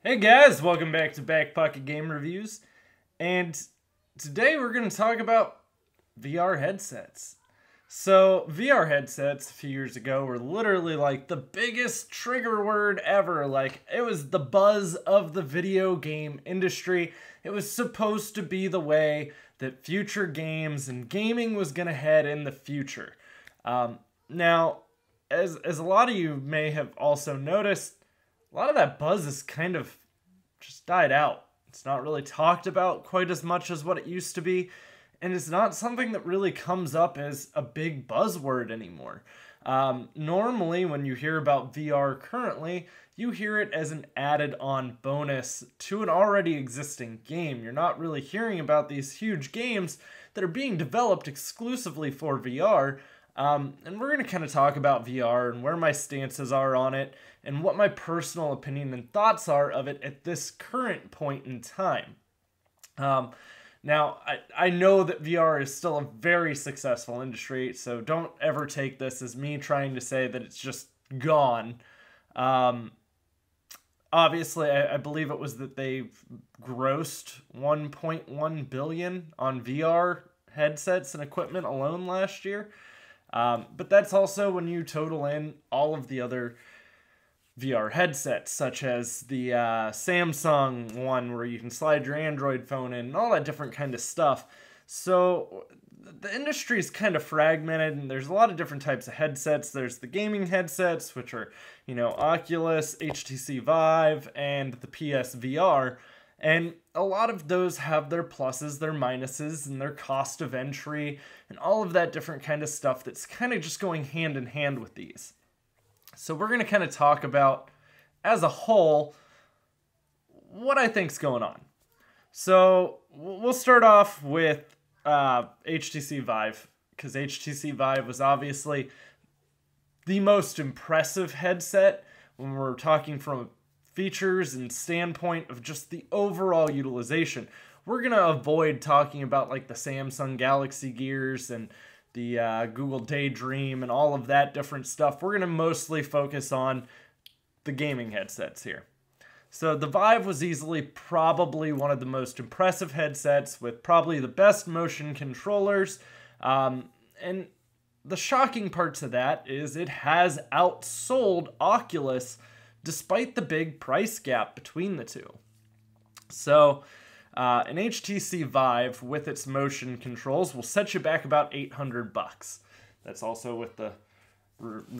Hey guys, welcome back to BackPocketGameReviews, and today we're going to talk about VR headsets. So, VR headsets a few years ago were literally like the biggest trigger word ever. Like, it was the buzz of the video game industry. It was supposed to be the way that future games and gaming was going to head in the future. Now, as a lot of you may have also noticed, a lot of that buzz has kind of just died out. It's not really talked about quite as much as what it used to be, and it's not something that really comes up as a big buzzword anymore. Normally, when you hear about VR currently, you hear it as an added-on bonus to an already existing game. You're not really hearing about these huge games that are being developed exclusively for VR. And we're going to kind of talk about VR and where my stances are on it and what my personal opinion and thoughts are of it at this current point in time. Now, I know that VR is still a very successful industry, so don't ever take this as me trying to say that it's just gone. Obviously, I believe it was that they grossed $1.1 billion on VR headsets and equipment alone last year. But that's also when you total in all of the other VR headsets, such as the Samsung one where you can slide your Android phone in and all that different kind of stuff. So the industry is kind of fragmented, and there's a lot of different types of headsets. There's the gaming headsets, which are, Oculus, HTC Vive, and the PSVR. And a lot of those have their pluses, their minuses, and their cost of entry, and all of that different kind of stuff that's kind of just going hand in hand with these. So we're going to kind of talk about, as a whole, what I think's going on. So we'll start off with HTC Vive, because HTC Vive was obviously the most impressive headset when we're talking from a features and standpoint of just the overall utilization. We're going to avoid talking about like the Samsung Galaxy Gears and the Google Daydream and all of that different stuff. We're going to mostly focus on the gaming headsets here. So the Vive was easily probably one of the most impressive headsets with probably the best motion controllers. And the shocking part to that is it has outsold Oculus despite the big price gap between the two. So, an HTC Vive with its motion controls will set you back about $800. That's also with the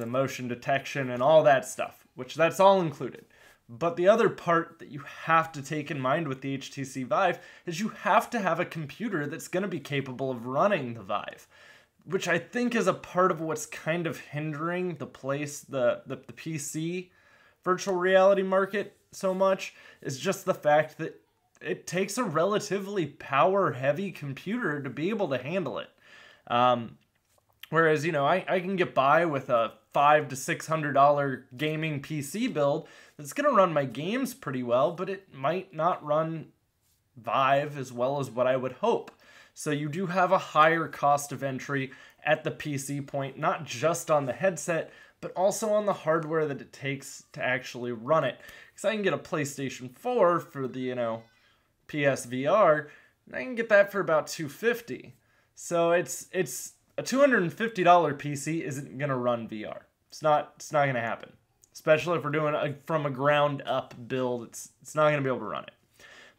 motion detection and all that stuff, which that's all included. But the other part that you have to take in mind with the HTC Vive is you have to have a computer that's going to be capable of running the Vive, which I think is a part of what's kind of hindering the PC virtual reality market so much, is just the fact that it takes a relatively power-heavy computer to be able to handle it. Whereas, I can get by with a $500 to $600 gaming PC build that's going to run my games pretty well, but it might not run Vive as well as what I would hope. So you do have a higher cost of entry at the PC point, not just on the headset, but also on the hardware that it takes to actually run it. Because I can get a PlayStation 4 for the, PSVR, and I can get that for about $250. So it's a $250 PC isn't gonna run VR. It's not gonna happen. Especially if we're doing from a ground up build, it's not gonna be able to run it.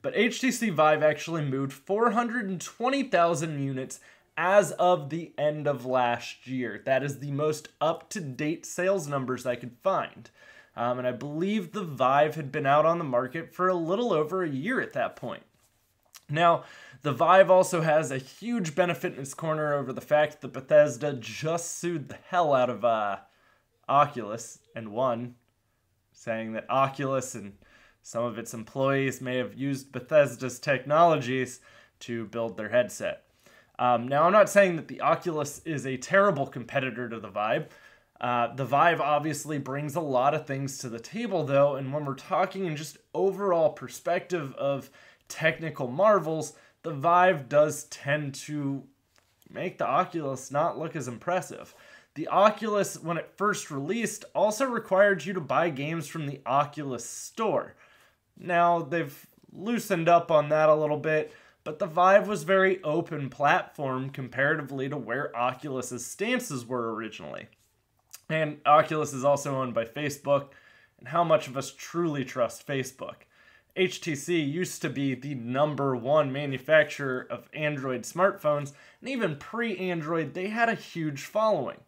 But HTC Vive actually moved 420,000 units as of the end of last year. That is the most up-to-date sales numbers I could find. And I believe the Vive had been out on the market for a little over a year at that point. Now, the Vive also has a huge benefit in its corner over the fact that Bethesda just sued the hell out of Oculus and won, saying that Oculus and some of its employees may have used Bethesda's technologies to build their headset. Now, I'm not saying that the Oculus is a terrible competitor to the Vive. The Vive obviously brings a lot of things to the table, though, and when we're talking in just overall perspective of technical marvels, the Vive does tend to make the Oculus not look as impressive. The Oculus, when it first released, also required you to buy games from the Oculus store, Now they've loosened up on that a little bit, but the Vive was very open platform comparatively to where Oculus's stances were originally. And Oculus is also owned by Facebook, and how much of us truly trust Facebook? HTC used to be the #1 manufacturer of Android smartphones, and even pre-Android, they had a huge following.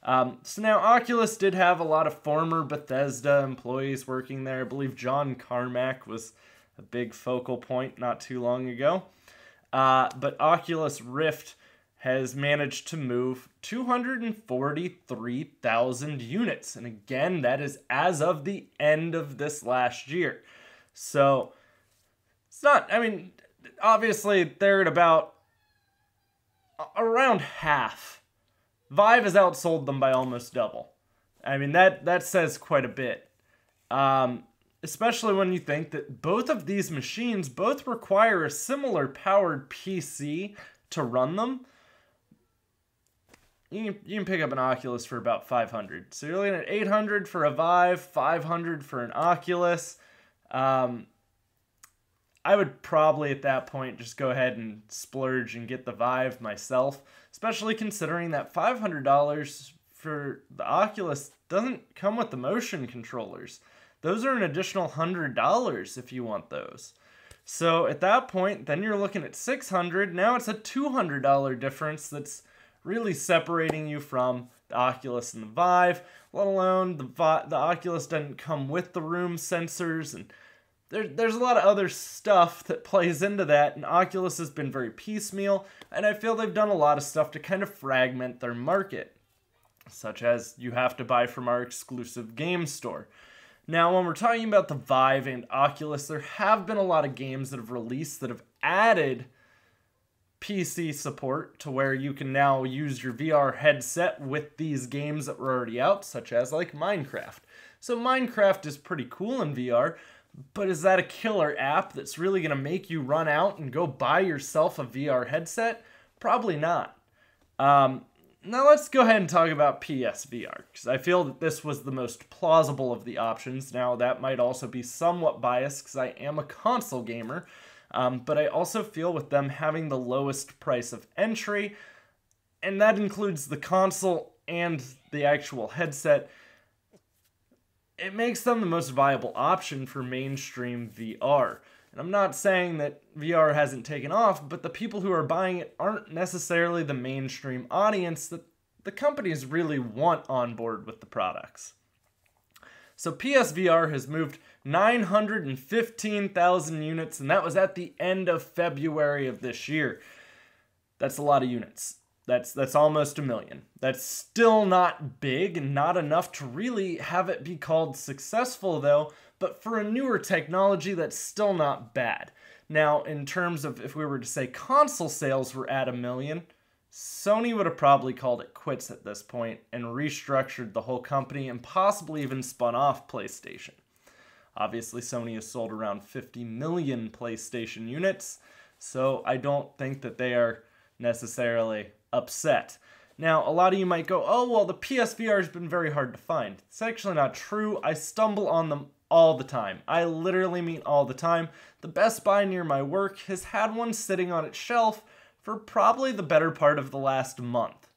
So now Oculus did have a lot of former Bethesda employees working there. I believe John Carmack was a big focal point not too long ago. But Oculus Rift has managed to move 243,000 units. And again, that is as of the end of this last year. So it's not, I mean, obviously they're at about around half. Vive has outsold them by almost double. I mean, that says quite a bit. Especially when you think that both of these machines both require a similar powered PC to run them. You can pick up an Oculus for about $500. So you're looking at $800 for a Vive, $500 for an Oculus. I would probably at that point just go ahead and splurge and get the Vive myself, especially considering that $500 for the Oculus doesn't come with the motion controllers. Those are an additional $100 if you want those. So at that point, then you're looking at $600. Now it's a $200 difference that's really separating you from the Oculus and the Vive, let alone the Oculus doesn't come with the room sensors, and there's a lot of other stuff that plays into that, and Oculus has been very piecemeal, and I feel they've done a lot of stuff to kind of fragment their market, such as you have to buy from our exclusive game store. Now, when we're talking about the Vive and Oculus, there have been a lot of games that have released that have added PC support to where you can now use your VR headset with these games that were already out, such as like Minecraft. So Minecraft is pretty cool in VR, but is that a killer app that's really going to make you run out and go buy yourself a VR headset? Probably not. Now let's go ahead and talk about PSVR, because I feel that this was the most plausible of the options. Now that might also be somewhat biased because I am a console gamer, but I also feel with them having the lowest price of entry, and that includes the console and the actual headset, it makes them the most viable option for mainstream VR. And I'm not saying that VR hasn't taken off, but the people who are buying it aren't necessarily the mainstream audience that the companies really want on board with the products. So PSVR has moved 915,000 units, and that was at the end of February of this year. That's a lot of units. That's almost 1 million. That's still not big and not enough to really have it be called successful though, but for a newer technology, that's still not bad. Now, in terms of if we were to say console sales were at 1 million, Sony would have probably called it quits at this point and restructured the whole company and possibly even spun off PlayStation. Obviously, Sony has sold around 50 million PlayStation units, so I don't think that they are necessarily upset. Now, a lot of you might go, oh, well, the PSVR has been very hard to find. It's actually not true. I stumble on them all the time. I literally mean all the time. The Best Buy near my work has had one sitting on its shelf for probably the better part of the last month.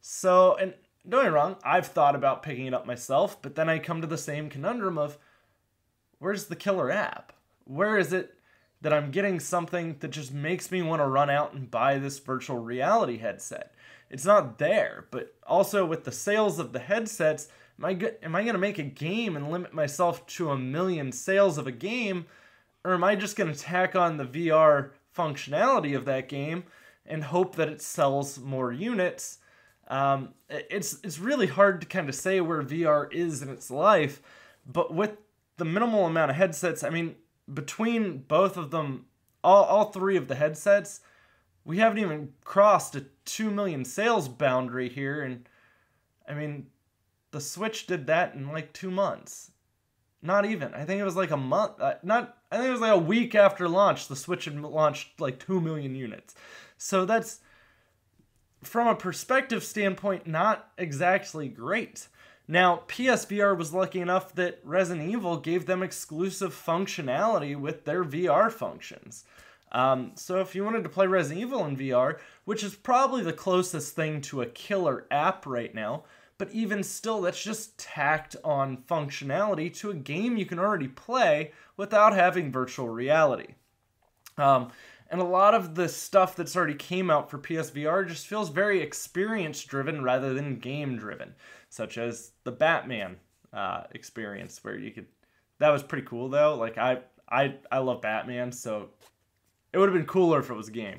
So, and don't get me wrong, I've thought about picking it up myself, but then I come to the same conundrum of, where's the killer app? Where is it that I'm getting something that just makes me want to run out and buy this virtual reality headset? It's not there, but also with the sales of the headsets, am I going to make a game and limit myself to 1 million sales of a game? Or am I just going to tack on the VR functionality of that game and hope that it sells more units? It's really hard to kind of say where VR is in its life, but with the minimal amount of headsets, I mean, between both of them, all three of the headsets, we haven't even crossed a 2 million sales boundary here. And I mean, the Switch did that in like 2 months. Not even. I think it was like a month. I think it was like a week after launch, the Switch had launched like 2 million units. So that's, from a perspective standpoint, not exactly great. Now, PSVR was lucky enough that Resident Evil gave them exclusive functionality with their VR functions. So if you wanted to play Resident Evil in VR, which is probably the closest thing to a killer app right now, but even still, that's just tacked on functionality to a game you can already play without having virtual reality. And a lot of the stuff that's already came out for PSVR just feels very experience-driven rather than game-driven, such as the Batman experience, where you could... That was pretty cool, though. Like, I love Batman, so it would have been cooler if it was a game.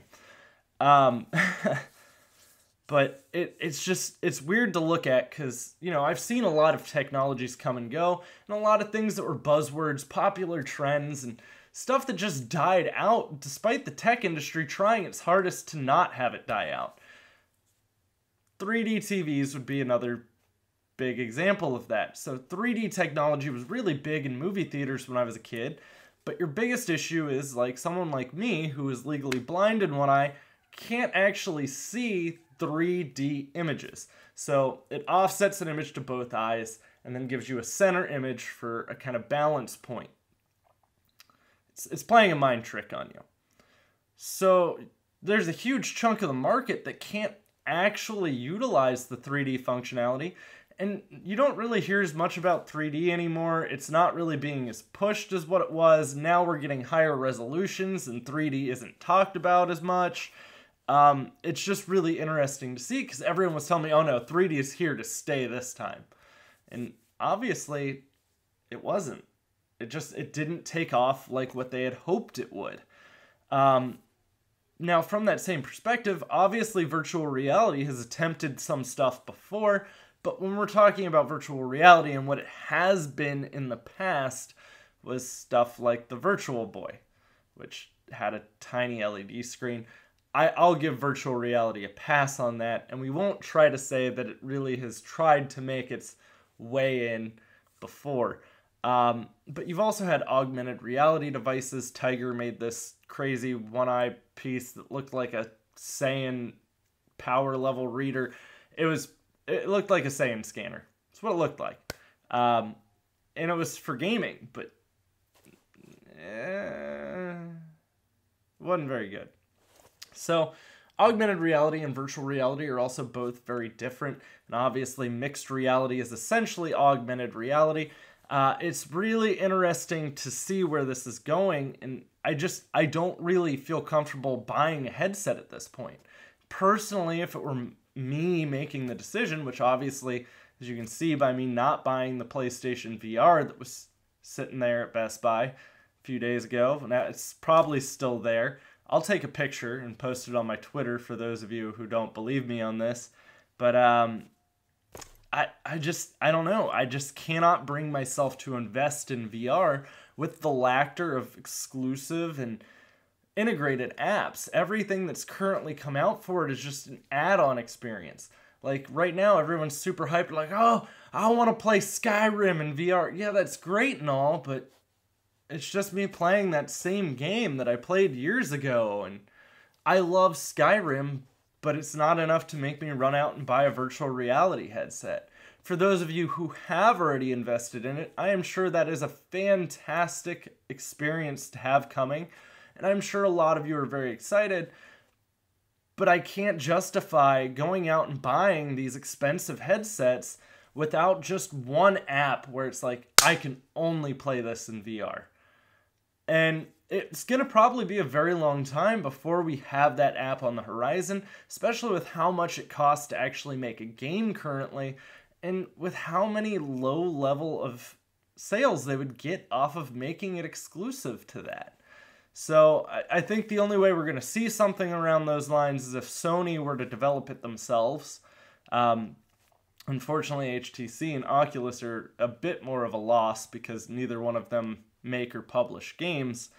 But it's weird to look at because, you know, I've seen a lot of technologies come and go, and a lot of things that were buzzwords, popular trends, and stuff that just died out despite the tech industry trying its hardest to not have it die out. 3D TVs would be another big example of that. So 3D technology was really big in movie theaters when I was a kid, but your biggest issue is like someone like me who is legally blind in one eye can't actually see 3D images. So it offsets an image to both eyes and then gives you a center image for a kind of balance point. It's playing a mind trick on you. So there's a huge chunk of the market that can't actually utilize the 3D functionality, and you don't really hear as much about 3D anymore. It's not really being as pushed as what it was. Now we're getting higher resolutions and 3D isn't talked about as much. It's just really interesting to see because everyone was telling me, oh no, 3D is here to stay this time. And obviously it wasn't. It didn't take off like what they had hoped it would. Now, from that same perspective, obviously virtual reality has attempted some stuff before, but when we're talking about virtual reality and what it has been in the past was stuff like the Virtual Boy, which had a tiny LED screen. I'll give virtual reality a pass on that, and we won't try to say that it really has tried to make its way in before. But you've also had augmented reality devices. Tiger made this crazy one-eye piece that looked like a Saiyan power level reader. It looked like a Saiyan scanner. That's what it looked like. And it was for gaming, but it wasn't very good. So augmented reality and virtual reality are also both very different. And obviously mixed reality is essentially augmented reality. It's really interesting to see where this is going, and I don't really feel comfortable buying a headset at this point. Personally, if it were me making the decision, which obviously, as you can see by me not buying the PlayStation VR that was sitting there at Best Buy a few days ago, now it's probably still there. I'll take a picture and post it on my Twitter for those of you who don't believe me on this, but I don't know. I just cannot bring myself to invest in VR with the lack of exclusive and integrated apps. Everything that's currently come out for it is just an add-on experience. Like right now, everyone's super hyped, like, oh, I want to play Skyrim in VR. Yeah, that's great and all, but it's just me playing that same game that I played years ago. And I love Skyrim, but it's not enough to make me run out and buy a virtual reality headset. For those of you who have already invested in it, I am sure that is a fantastic experience to have coming, and I'm sure a lot of you are very excited, but I can't justify going out and buying these expensive headsets without just one app where it's like, I can only play this in VR. And it's going to probably be a very long time before we have that app on the horizon, especially with how much it costs to actually make a game currently, and with how many low level of sales they would get off of making it exclusive to that. So I think the only way we're going to see something around those lines is if Sony were to develop it themselves. Unfortunately, HTC and Oculus are a bit more of a loss because neither one of them make or publish games.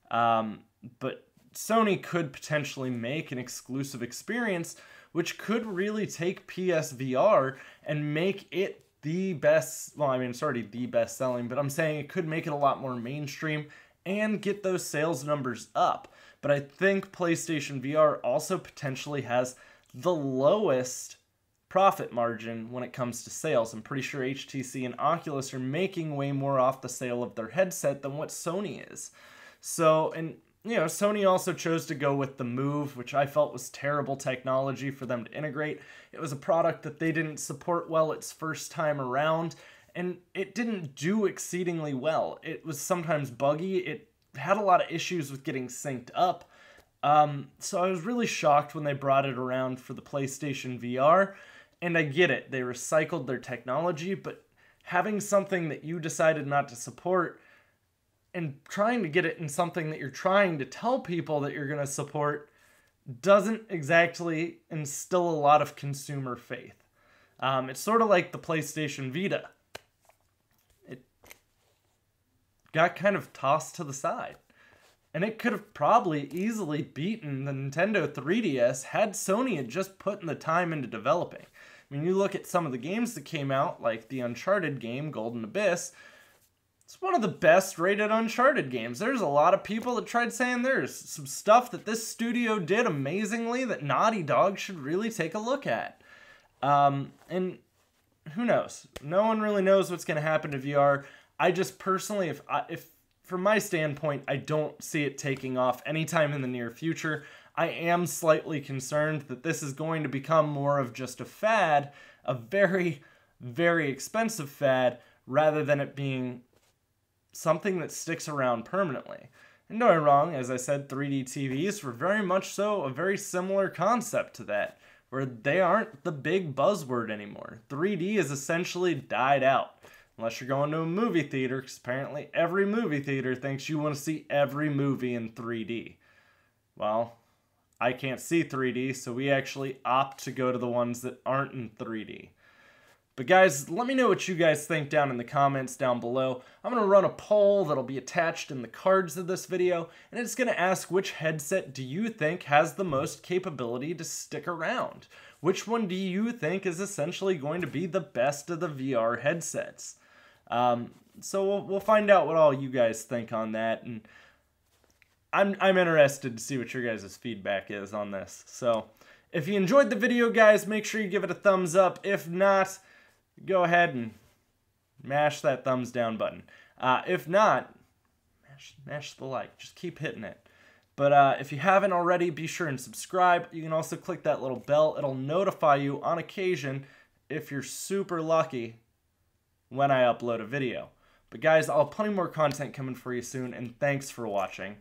But Sony could potentially make an exclusive experience which could really take PSVR and make it the best, well, I mean, it's already the best selling, but I'm saying it could make it a lot more mainstream and get those sales numbers up. But I think PlayStation VR also potentially has the lowest profit margin when it comes to sales. I'm pretty sure HTC and Oculus are making way more off the sale of their headset than what Sony is. So, and you know, Sony also chose to go with the Move, which I felt was terrible technology for them to integrate. It was a product that they didn't support well its first time around, and it didn't do exceedingly well. It was sometimes buggy. It had a lot of issues with getting synced up. So I was really shocked when they brought it around for the PlayStation VR, and I get it. They recycled their technology, but having something that you decided not to support and trying to get it in something that you're trying to tell people that you're going to support doesn't exactly instill a lot of consumer faith. It's sort of like the PlayStation Vita. It got kind of tossed to the side. And it could have probably easily beaten the Nintendo 3DS had Sony had just put in the time into developing. I mean, you look at some of the games that came out, like the Uncharted game, Golden Abyss. It's one of the best rated Uncharted games. There's a lot of people that tried saying there's some stuff that this studio did amazingly that Naughty Dog should really take a look at. And who knows? No one really knows what's going to happen to VR. I just personally, if from my standpoint, I don't see it taking off anytime in the near future. I am slightly concerned that this is going to become more of just a fad, a very, very expensive fad, rather than it being something that sticks around permanently. And don't get me wrong, as I said, 3D TVs were very much so a very similar concept to that, where they aren't the big buzzword anymore. 3D has essentially died out. Unless you're going to a movie theater, because apparently every movie theater thinks you want to see every movie in 3D. Well, I can't see 3D, so we actually opt to go to the ones that aren't in 3D. But guys, let me know what you guys think down in the comments down below. I'm going to run a poll that'll be attached in the cards of this video, and it's going to ask which headset do you think has the most capability to stick around? Which one do you think is essentially going to be the best of the VR headsets? So we'll find out what all you guys think on that, and I'm interested to see what your guys' feedback is on this. So if you enjoyed the video, guys, make sure you give it a thumbs up. If not, go ahead and mash that thumbs down button. If not, mash the like. Just keep hitting it. But if you haven't already, be sure and subscribe. You can also click that little bell. It'll notify you on occasion, if you're super lucky, when I upload a video. But guys, I'll have plenty more content coming for you soon, and thanks for watching.